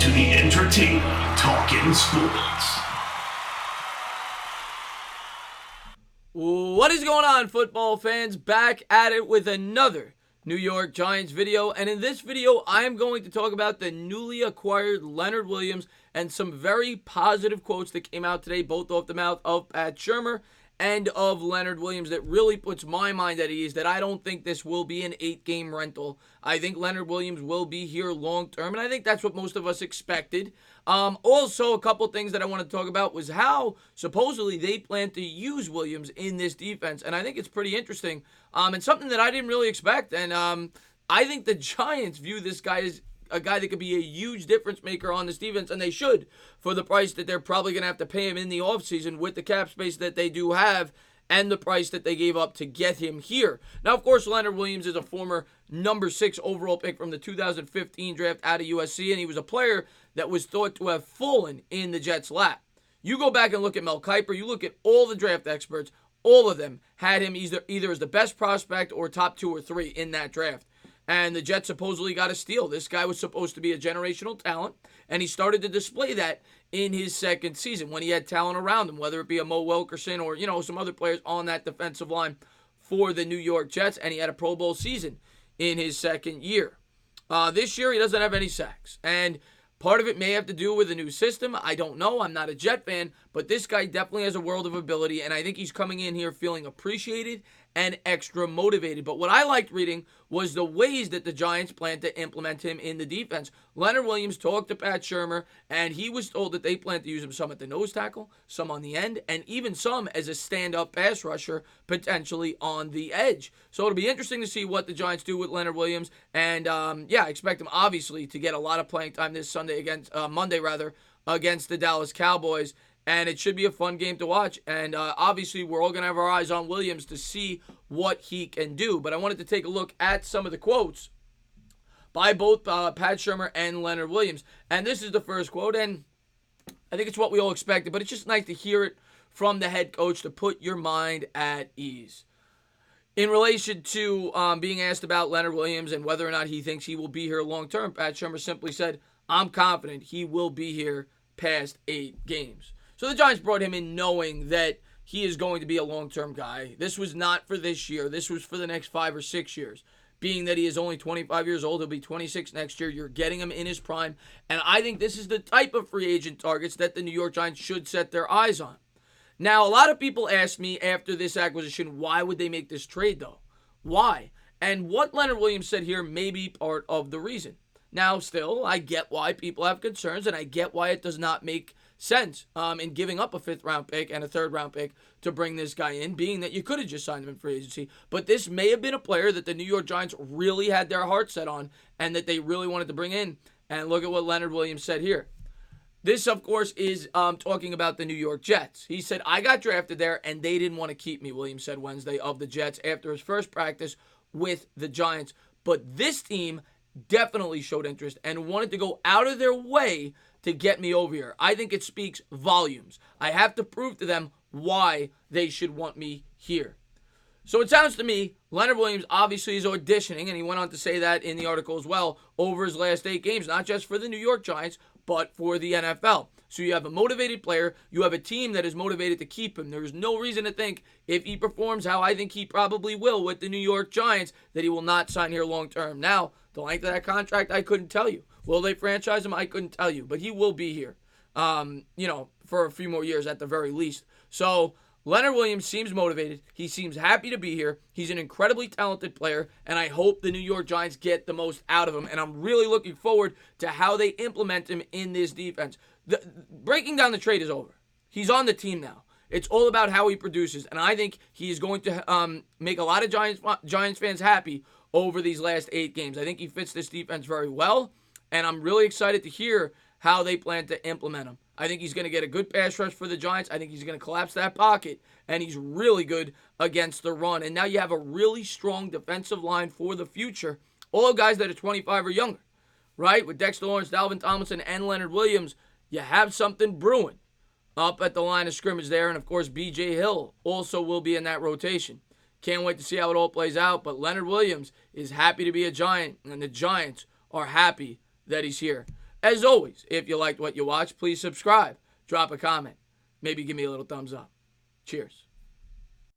to the entertainment Talking Sports. What is going on, football fans? Back at it with another New York Giants video. And in this video, I am going to talk about the newly acquired Leonard Williams and some very positive quotes that came out today, both off the mouth of Pat Shurmur and of Leonard Williams, that really puts my mind at ease that I don't think this will be an 8-game rental. I think Leonard Williams will be here long term, and I think that's what most of us expected. Also, a couple things that I want to talk about was how supposedly they plan to use Williams in this defense, and I think it's pretty interesting and something that I didn't really expect. And I think the Giants view this guy as a guy that could be a huge difference maker on this defense, and they should, for the price that they're probably going to have to pay him in the offseason with the cap space that they do have and the price that they gave up to get him here. Now, of course, Leonard Williams is a former number 6 overall pick from the 2015 draft out of USC, and he was a player that was thought to have fallen in the Jets' lap. You go back and look at Mel Kiper, you look at all the draft experts, all of them had him either as the best prospect or top 2 or 3 in that draft. And the Jets supposedly got a steal. This guy was supposed to be a generational talent, and he started to display that in his second season when he had talent around him, whether it be a Mo Wilkerson or, some other players on that defensive line for the New York Jets, and he had a Pro Bowl season in his second year. This year, he doesn't have any sacks, and part of it may have to do with a new system. I don't know. I'm not a Jet fan, but this guy definitely has a world of ability, and I think he's coming in here feeling appreciated and extra motivated. But what I liked reading was the ways that the Giants plan to implement him in the defense. Leonard Williams talked to Pat Shurmur, and he was told that they plan to use him some at the nose tackle, some on the end, and even some as a stand-up pass rusher, potentially on the edge. So it'll be interesting to see what the Giants do with Leonard Williams. And I expect him obviously to get a lot of playing time this Monday against the Dallas Cowboys. And it should be a fun game to watch. And obviously, we're all going to have our eyes on Williams to see what he can do. But I wanted to take a look at some of the quotes by both Pat Shurmur and Leonard Williams. And this is the first quote, and I think it's what we all expected. But it's just nice to hear it from the head coach to put your mind at ease. In relation to being asked about Leonard Williams and whether or not he thinks he will be here long term, Pat Shurmur simply said, "I'm confident he will be here past 8 games." So the Giants brought him in knowing that he is going to be a long-term guy. This was not for this year. This was for the next 5 or 6 years. Being that he is only 25 years old, he'll be 26 next year. You're getting him in his prime. And I think this is the type of free agent targets that the New York Giants should set their eyes on. Now, a lot of people asked me after this acquisition, why would they make this trade, though? Why? And what Leonard Williams said here may be part of the reason. Now, still, I get why people have concerns, and I get why it does not make sense in giving up a 5th-round pick and a 3rd-round pick to bring this guy in, being that you could have just signed him in free agency. But this may have been a player that the New York Giants really had their heart set on and that they really wanted to bring in. And look at what Leonard Williams said here. This, of course, is talking about the New York Jets. He said, "I got drafted there, and they didn't want to keep me," Williams said Wednesday of the Jets after his first practice with the Giants. But this team definitely showed interest and wanted to go out of their way to get me over here. I think it speaks volumes. I have to prove to them why they should want me here. So it sounds to me, Leonard Williams obviously is auditioning, and he went on to say that in the article as well, over his last 8 games, not just for the New York Giants, but for the NFL. So you have a motivated player, you have a team that is motivated to keep him. There's no reason to think, if he performs how I think he probably will with the New York Giants, that he will not sign here long term. Now, the length of that contract, I couldn't tell you. Will they franchise him? I couldn't tell you. But he will be here, for a few more years at the very least. So Leonard Williams seems motivated. He seems happy to be here. He's an incredibly talented player, and I hope the New York Giants get the most out of him. And I'm really looking forward to how they implement him in this defense. Breaking down the trade is over. He's on the team now. It's all about how he produces, and I think he is going to make a lot of Giants fans happy over these last 8 games. I think he fits this defense very well, and I'm really excited to hear how they plan to implement him. I think he's going to get a good pass rush for the Giants. I think he's going to collapse that pocket, and he's really good against the run. And now you have a really strong defensive line for the future, all guys that are 25 or younger, right? With Dexter Lawrence, Dalvin Tomlinson, and Leonard Williams, you have something brewing up at the line of scrimmage there. And, of course, B.J. Hill also will be in that rotation. Can't wait to see how it all plays out. But Leonard Williams is happy to be a Giant, and the Giants are happy that he's here. As always, if you liked what you watched, please subscribe, drop a comment, maybe give me a little thumbs up. Cheers.